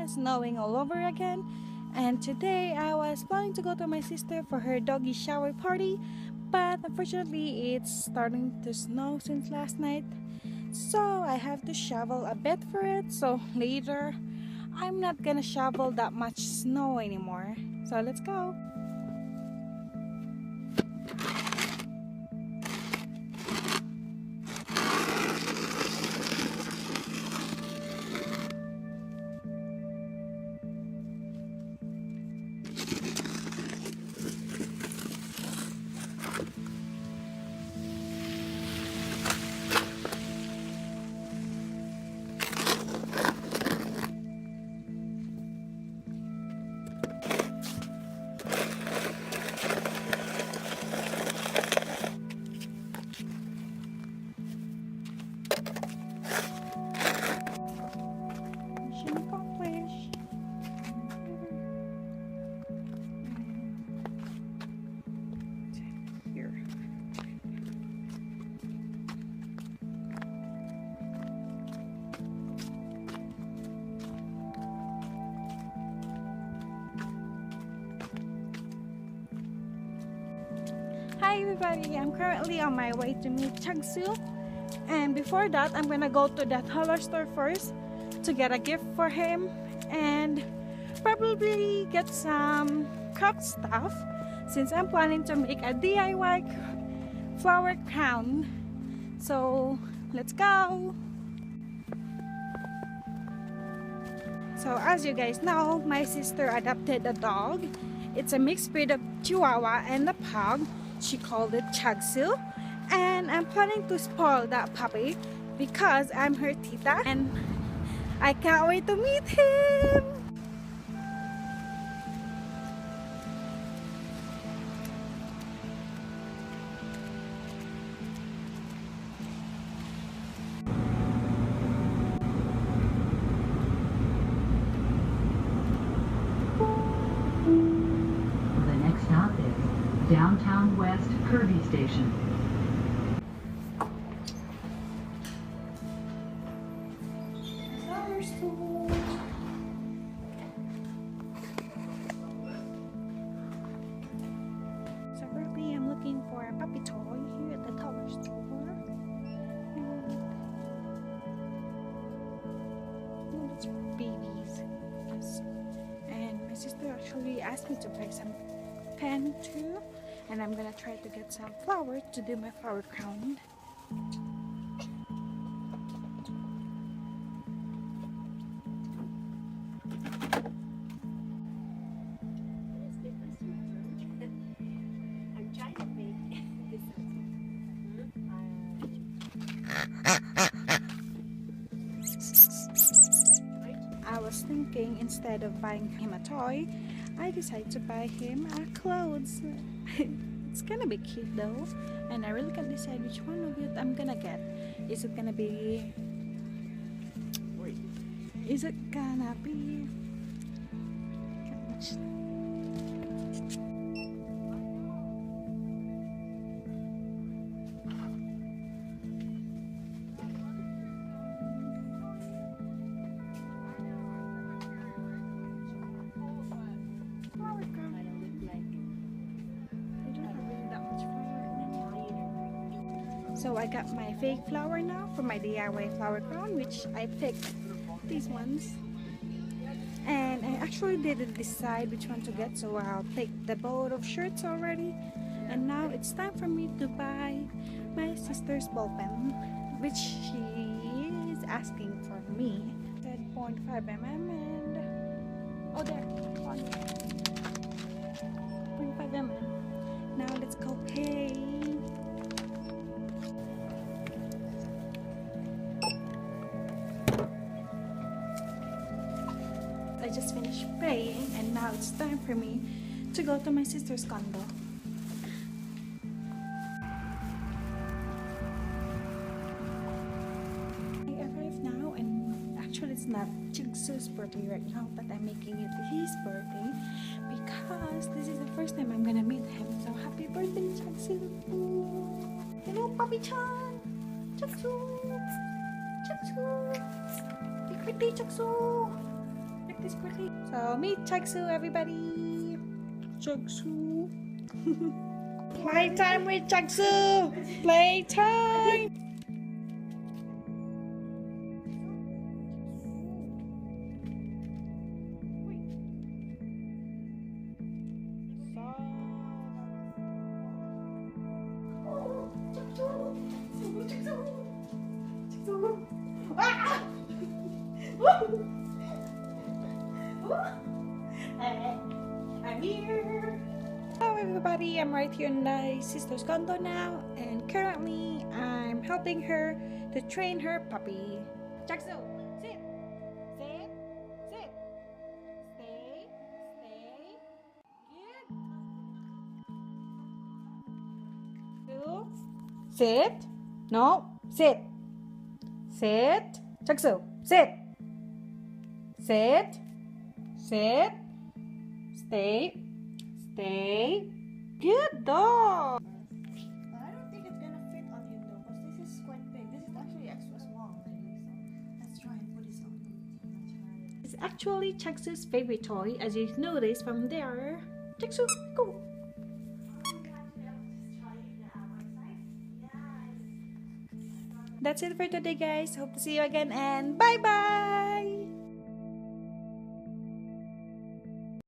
snowing all over again. And today I was planning to go to my sister for her doggy shower party, but unfortunately it's starting to snow since last night. So I have to shovel a bit for it, so later I'm not gonna shovel that much snow anymore. So let's go. Hi everybody, I'm currently on my way to meet Chugsoo, and before that I'm gonna go to the dollar store first to get a gift for him and probably get some craft stuff since I'm planning to make a DIY flower crown. So let's go! So as you guys know, my sister adopted a dog. It's a mixed breed of Chihuahua and a pug. She called it Chugsoo, and I'm planning to spoil that puppy because I'm her tita and I can't wait to meet him. The next stop is Downtown West Kirby Station. So currently I'm looking for a puppy toy here at the dollar store. Oh, it's for babies. Yes. And my sister actually asked me to buy some pen too, and I'm gonna try to get some flower to do my flower crown. I was thinking instead of buying him a toy, I decided to buy him clothes. It's gonna be cute though, and I really can't decide which one of it I'm gonna get. Is it gonna be So I got my fake flower now for my DIY flower crown, which I picked these ones. And I actually didn't decide which one to get, so I'll take the both of shirts already. And now it's time for me to buy my sister's ball pen, which she is asking for me. 10.5 mm and oh there, 0.5 mm. Now let's go pay. I just finished paying, and now it's time for me to go to my sister's condo. I arrived now, and actually it's not Chugsoo's birthday right now, but I'm making it his birthday because this is the first time I'm gonna meet him. So happy birthday, Chugsoo! Hello, Papi-chan! Chugsoo! Chugsoo! Happy birthday, Chugsoo! get this quickly. So meet Chugsoo, everybody. Chugsoo. Playtime with Chugsoo. Playtime. I'm here. Hello everybody, I'm right here in my sister's condo now, and currently I'm helping her to train her puppy. Chugsoo, sit, sit, sit, stay, stay, good. Two, sit, no, sit, sit, Chugsoo, sit, sit, sit, stay, stay. Good dog. But I don't think it's gonna fit on you though, because this is quite big. This is actually extra small. So let's try and put this on. It's actually Chugsoo's favorite toy, as you notice from there. Chugsoo, go. That's it for today, guys. Hope to see you again, and bye bye.